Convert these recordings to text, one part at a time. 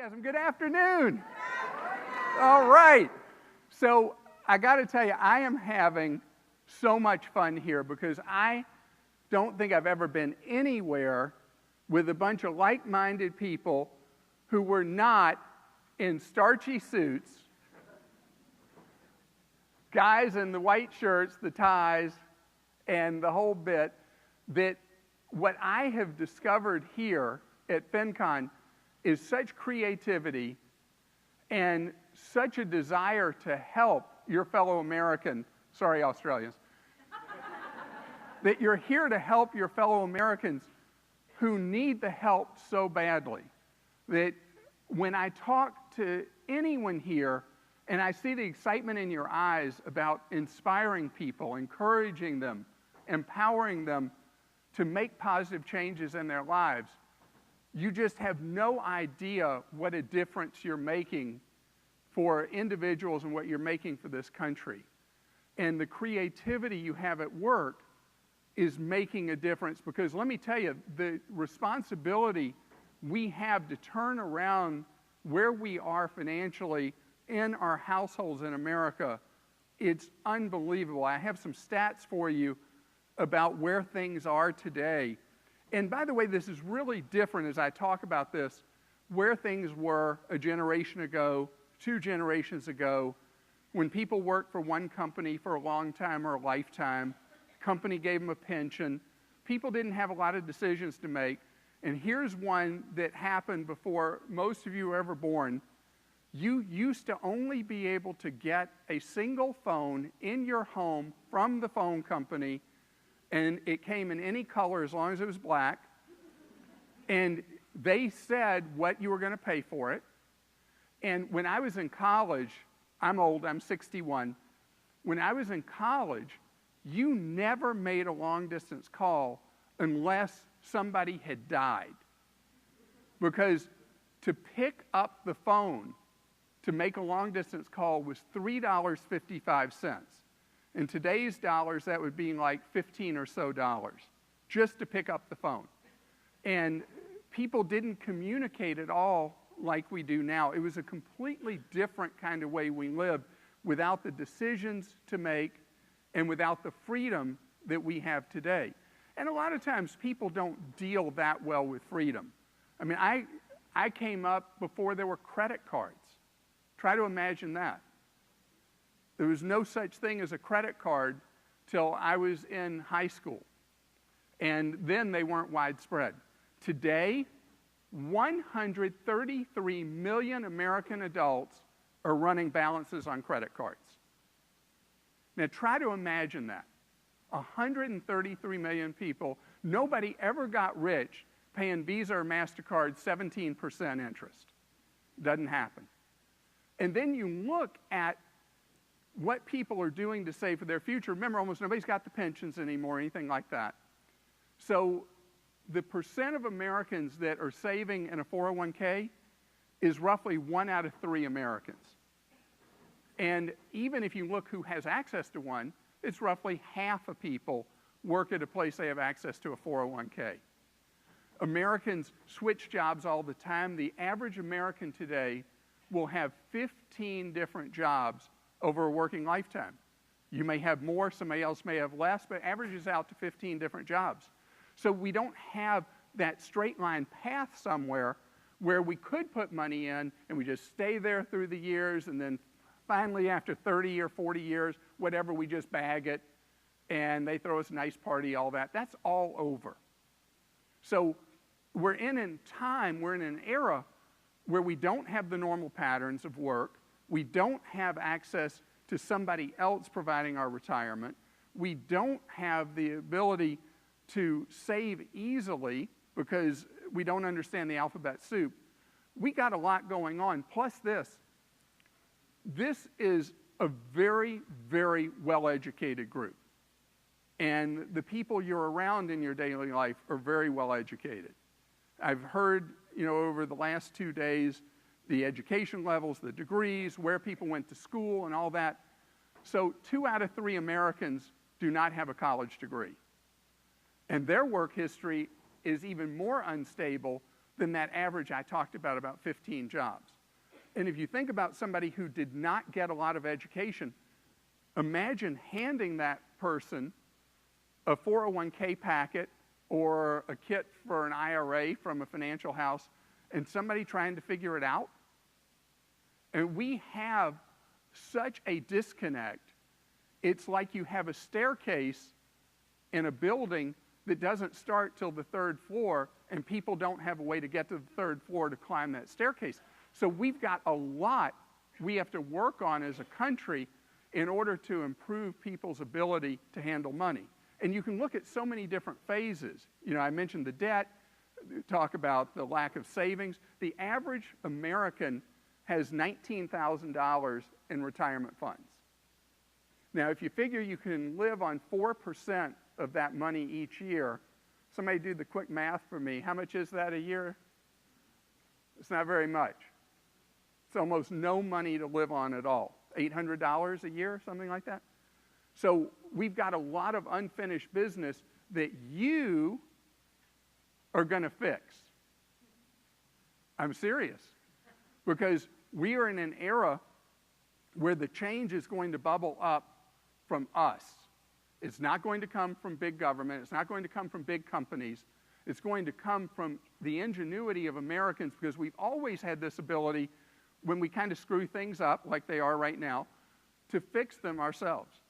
enthusiasm. Good afternoon. All right. So I got to tell you, I am having so much fun here because I don't think I've ever been anywhere with a bunch of like-minded people who were not in starchy suits, guys in the white shirts, the ties, and the whole bit, that what I have discovered here at FinCon is such creativity and such a desire to help your fellow American, sorry Australians, that you're here to help your fellow Americans who need the help so badly. That when I talk to anyone here and I see the excitement in your eyes about inspiring people, encouraging them, empowering them to make positive changes in their lives, you just have no idea what a difference you're making for individuals and what you're making for this country. And the creativity you have at work is making a difference, because let me tell you, the responsibility we have to turn around where we are financially in our households in America, it's unbelievable. I have some stats for you about where things are today. And by the way, this is really different as I talk about this, where things were a generation ago, 2 generations ago, when people worked for one company for a long time or a lifetime, company gave them a pension, people didn't have a lot of decisions to make. And here's one that happened before most of you were ever born. You used to only be able to get a single phone in your home from the phone company, and it came in any color as long as it was black. And they said what you were going to pay for it. And when I was in college, I'm old, I'm 61. When I was in college, you never made a long-distance call unless somebody had died. Because to pick up the phone to make a long-distance call was $3.55. In today's dollars, that would be like $15 or so just to pick up the phone. And people didn't communicate at all like we do now. It was a completely different kind of way we lived without the decisions to make and without the freedom that we have today. And a lot of times people don't deal that well with freedom. I mean, I came up before there were credit cards. Try to imagine that. There was no such thing as a credit card till I was in high school. And then they weren't widespread. Today, 133 million American adults are running balances on credit cards. Now try to imagine that. 133 million people, nobody ever got rich paying Visa or MasterCard 17% interest. Doesn't happen. And then you look at what people are doing to save for their future. Remember, almost nobody's got the pensions anymore, anything like that. So the percent of Americans that are saving in a 401k is roughly 1 out of 3 Americans. And even if you look who has access to one, it's roughly half of people work at a place they have access to a 401k. Americans switch jobs all the time. The average American today will have 15 different jobs over a working lifetime. You may have more, somebody else may have less, but averages out to 15 different jobs. So we don't have that straight line path somewhere where we could put money in and we just stay there through the years, and then finally after 30 or 40 years, whatever, we just bag it and they throw us a nice party, all that. That's all over. So we're in a time, we're in an era where we don't have the normal patterns of work. We don't have access to somebody else providing our retirement. We don't have the ability to save easily because we don't understand the alphabet soup. We got a lot going on. Plus this is a very, very well-educated group. And the people you're around in your daily life are very well-educated. I've heard, over the last 2 days, the education levels, the degrees, where people went to school and all that. So 2 out of 3 Americans do not have a college degree. And their work history is even more unstable than that average I talked about 15 jobs. And if you think about somebody who did not get a lot of education, imagine handing that person a 401k packet or a kit for an IRA from a financial house and somebody trying to figure it out. And we have such a disconnect. It's like you have a staircase in a building that doesn't start till the 3rd floor, and people don't have a way to get to the 3rd floor to climb that staircase. So we've got a lot we have to work on as a country in order to improve people's ability to handle money. And you can look at so many different phases. You know, I mentioned the debt, talk about the lack of savings. The average American has $19,000 in retirement funds. Now, if you figure you can live on 4% of that money each year, somebody do the quick math for me. How much is that a year? It's not very much. It's almost no money to live on at all. $800 a year, something like that. So we've got a lot of unfinished business that you are going to fix. I'm serious. Because we are in an era where the change is going to bubble up from us. It's not going to come from big government. It's not going to come from big companies. It's going to come from the ingenuity of Americans, because we've always had this ability, when we kind of screw things up, like they are right now, to fix them ourselves.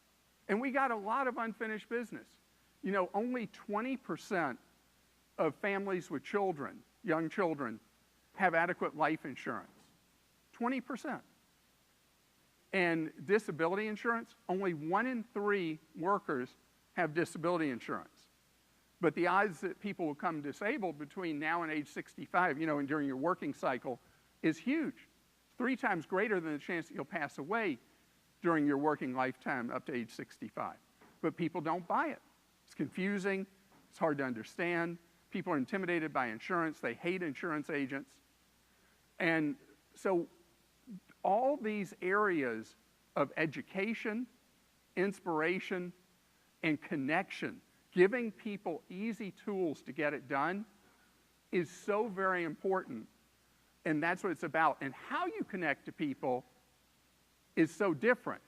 And we got a lot of unfinished business. You know, only 20% of families with children, young children, have adequate life insurance. 20%. And disability insurance, only 1 in 3 workers have disability insurance. But the odds that people will become disabled between now and age 65, you know, and during your working cycle, is huge. 3 times greater than the chance that you'll pass away during your working lifetime up to age 65. But people don't buy it. It's confusing. It's hard to understand. People are intimidated by insurance. They hate insurance agents. And so all these areas of education, inspiration, and connection, giving people easy tools to get it done, is so very important. And that's what it's about. And how you connect to people is so different.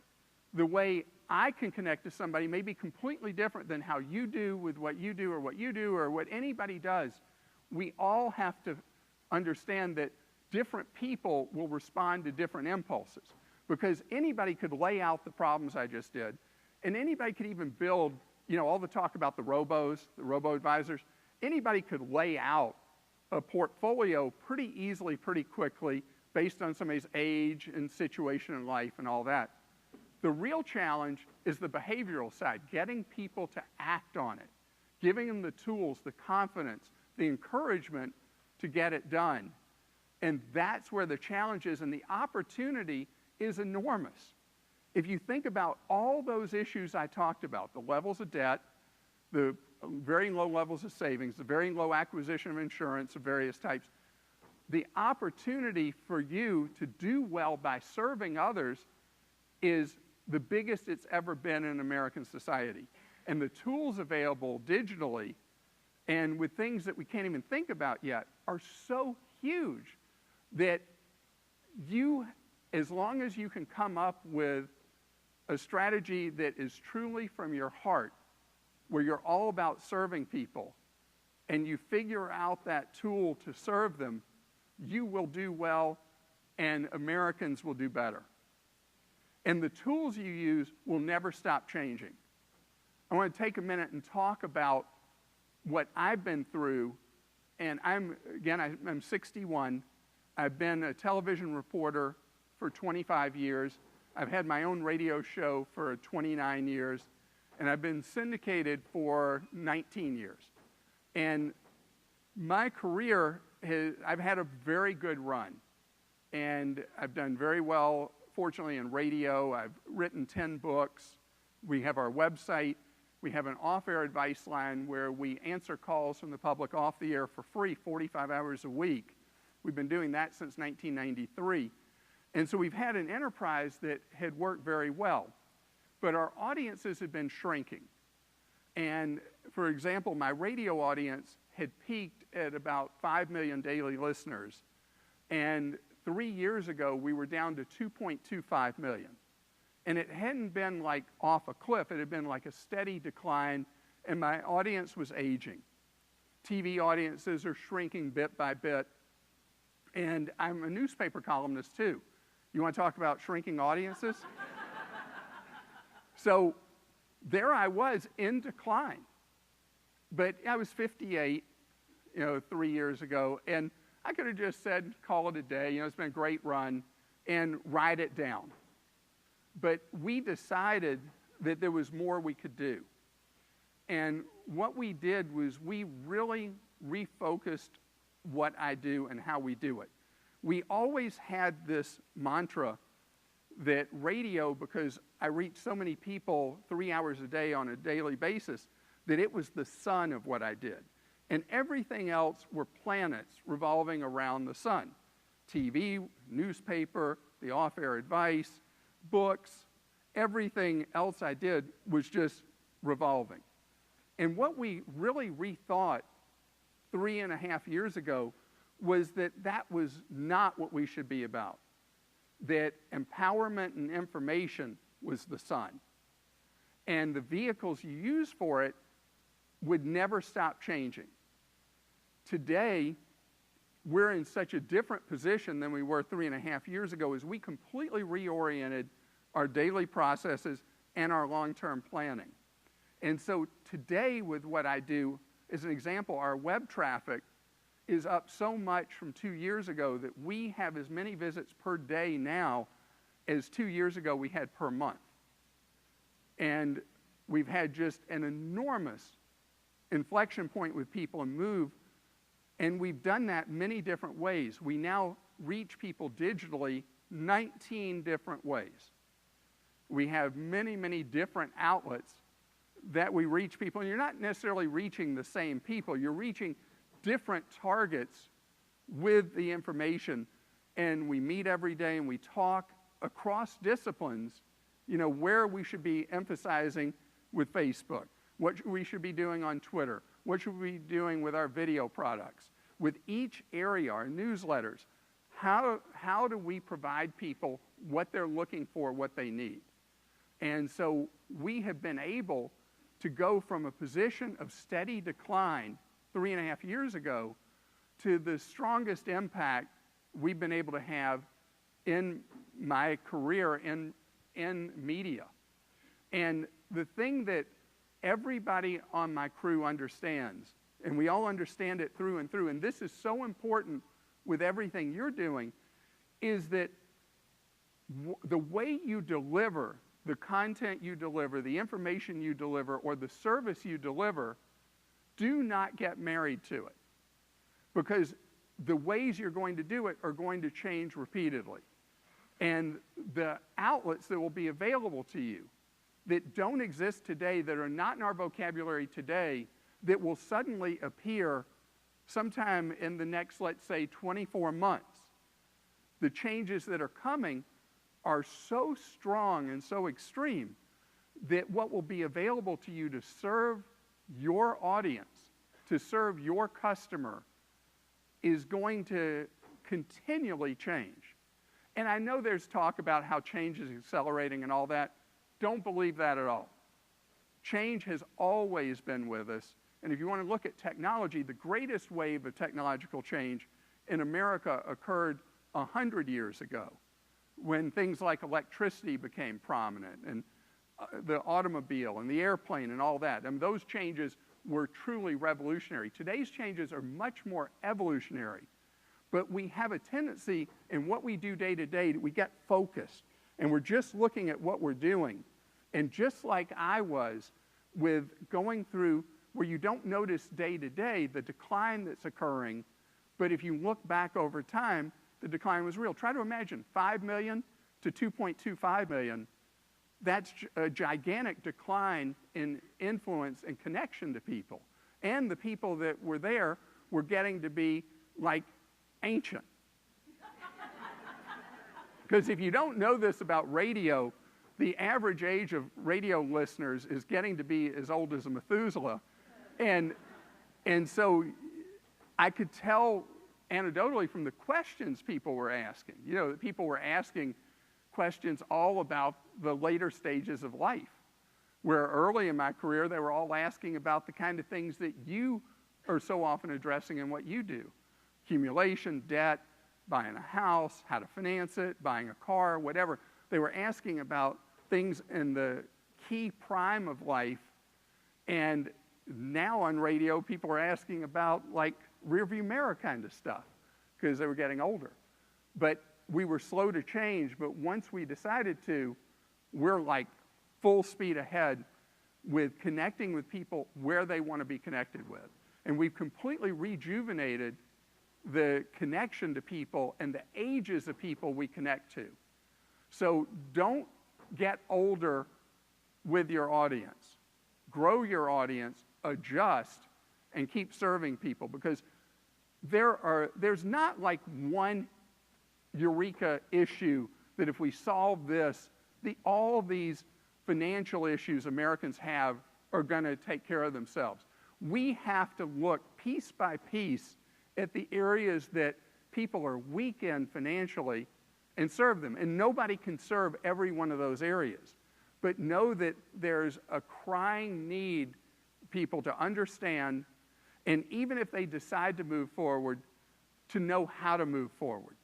The way I can connect to somebody may be completely different than how you do with what you do or what anybody does. We all have to understand that different people will respond to different impulses, because anybody could lay out the problems I just did, and anybody could even build, you know, all the talk about the robo-advisors, anybody could lay out a portfolio pretty easily, pretty quickly, based on somebody's age and situation in life and all that. The real challenge is the behavioral side, getting people to act on it, giving them the tools, the confidence, the encouragement to get it done. And that's where the challenge is, and the opportunity is enormous. If you think about all those issues I talked about, the levels of debt, the very low levels of savings, the very low acquisition of insurance of various types, the opportunity for you to do well by serving others is the biggest it's ever been in American society. And the tools available digitally and with things that we can't even think about yet are so huge that you, as long as you can come up with a strategy that is truly from your heart, where you're all about serving people, and you figure out that tool to serve them, you will do well, and Americans will do better. And the tools you use will never stop changing. I want to take a minute and talk about what I've been through. And I'm 61. I've been a television reporter for 25 years. I've had my own radio show for 29 years. And I've been syndicated for 19 years. And my career, I've had a very good run. And I've done very well, fortunately, in radio. I've written 10 books. We have our website. We have an off-air advice line where we answer calls from the public off the air for free 45 hours a week. We've been doing that since 1993. And so we've had an enterprise that had worked very well. But our audiences had been shrinking. And for example, my radio audience had peaked at about 5 million daily listeners. And 3 years ago, we were down to 2.25 million. And it hadn't been like off a cliff. It had been like a steady decline, and my audience was aging. TV audiences are shrinking bit by bit. And I'm a newspaper columnist, too. You want to talk about shrinking audiences? So there I was in decline. But I was 58, 3 years ago, and I could have just said, call it a day, it's been a great run, and write it down. But we decided that there was more we could do. And what we did was we really refocused what I do and how we do it. We always had this mantra that radio, because I reach so many people 3 hours a day on a daily basis, that it was the sun of what I did. And everything else were planets revolving around the sun. TV, newspaper, the off-air advice, books, everything else I did was just revolving. And what we really rethought 3.5 years ago was that that was not what we should be about. That empowerment and information was the sun. And the vehicles you use for it would never stop changing. Today, we're in such a different position than we were 3.5 years ago as we completely reoriented our daily processes and our long-term planning. And so today, with what I do, as an example, our web traffic is up so much from 2 years ago that we have as many visits per day now as 2 years ago we had per month. And we've had just an enormous inflection point with people and move, and we've done that many different ways. We now reach people digitally 19 different ways. We have many, many different outlets that we reach people, and you're not necessarily reaching the same people. You're reaching different targets with the information, and we meet every day and we talk across disciplines, where we should be emphasizing with Facebook, what we should be doing on Twitter, what should we be doing with our video products. With each area, our newsletters, how do we provide people what they're looking for, what they need? And so we have been able to go from a position of steady decline 3.5 years ago to the strongest impact we've been able to have in my career in media. And the thing that everybody on my crew understands, and we all understand it through and through, and this is so important with everything you're doing, is that the way you deliver the content you deliver, the information you deliver, or the service you deliver, do not get married to it. Because the ways you're going to do it are going to change repeatedly. And the outlets that will be available to you that don't exist today, that are not in our vocabulary today, that will suddenly appear sometime in the next, let's say, 24 months. The changes that are coming are so strong and so extreme that what will be available to you to serve your audience, to serve your customer, is going to continually change. And I know there's talk about how change is accelerating and all that. Don't believe that at all. Change has always been with us. And if you want to look at technology, the greatest wave of technological change in America occurred 100 years ago, when things like electricity became prominent, and the automobile and the airplane and all that. I mean, those changes were truly revolutionary. Today's changes are much more evolutionary. But we have a tendency in what we do day to day, we get focused, and we're just looking at what we're doing. And just like I was with going through where you don't notice day to day the decline that's occurring, but if you look back over time, the decline was real. Try to imagine 5 million to 2.25 million. That's a gigantic decline in influence and connection to people. And the people that were there were getting to be like ancient. Because if you don't know this about radio, the average age of radio listeners is getting to be as old as a Methuselah. And so I could tell anecdotally from the questions people were asking, you know, that people were asking questions all about the later stages of life, where early in my career they were all asking about the kind of things that you are so often addressing in what you do. Accumulation, debt, buying a house, how to finance it, buying a car, whatever. They were asking about things in the key prime of life, and now on radio people are asking about like rearview mirror kind of stuff because they were getting older. But we were slow to change, but once we decided to, we're like full speed ahead with connecting with people where they want to be connected with. And we've completely rejuvenated the connection to people and the ages of people we connect to. So don't get older with your audience. Grow your audience, adjust, and keep serving people, because there's not like one eureka issue that if we solve this, all these financial issues Americans have are going to take care of themselves. We have to look piece by piece at the areas that people are weak in financially and serve them. And nobody can serve every one of those areas. But know that there's a crying need people to understand, and even if they decide to move forward, to know how to move forward.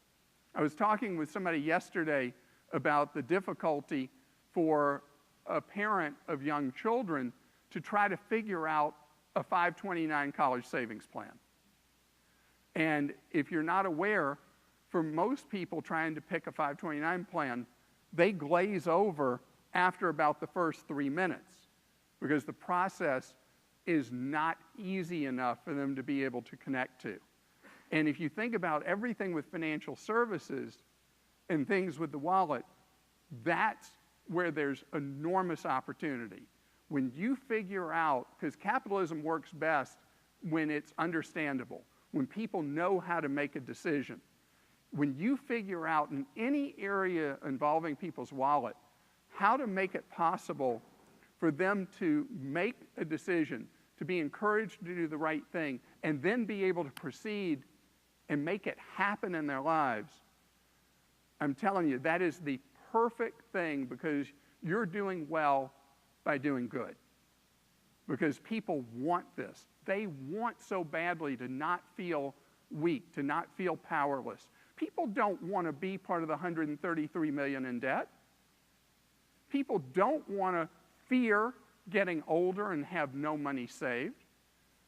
I was talking with somebody yesterday about the difficulty for a parent of young children to try to figure out a 529 college savings plan. And if you're not aware, for most people trying to pick a 529 plan, they glaze over after about the first 3 minutes because the process is not easy enough for them to be able to connect to. And if you think about everything with financial services and things with the wallet, that's where there's enormous opportunity. When you figure out, because capitalism works best when it's understandable, when people know how to make a decision. When you figure out in any area involving people's wallet how to make it possible for them to make a decision, to be encouraged to do the right thing, and then be able to proceed and make it happen in their lives, I'm telling you, that is the perfect thing, because you're doing well by doing good. Because people want this. They want so badly to not feel weak, to not feel powerless. People don't want to be part of the 133 million in debt. People don't want to fear getting older and have no money saved.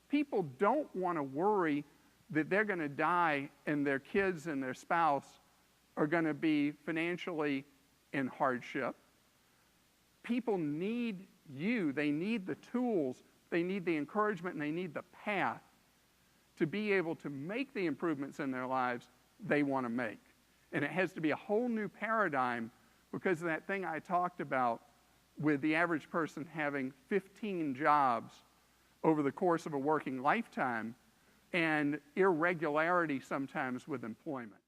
People don't want to worry that they're going to die and their kids and their spouse are going to be financially in hardship. People need you. They need the tools, they need the encouragement, and they need the path to be able to make the improvements in their lives they want to make. And it has to be a whole new paradigm, because of that thing I talked about with the average person having 15 jobs over the course of a working lifetime and irregularity sometimes with employment.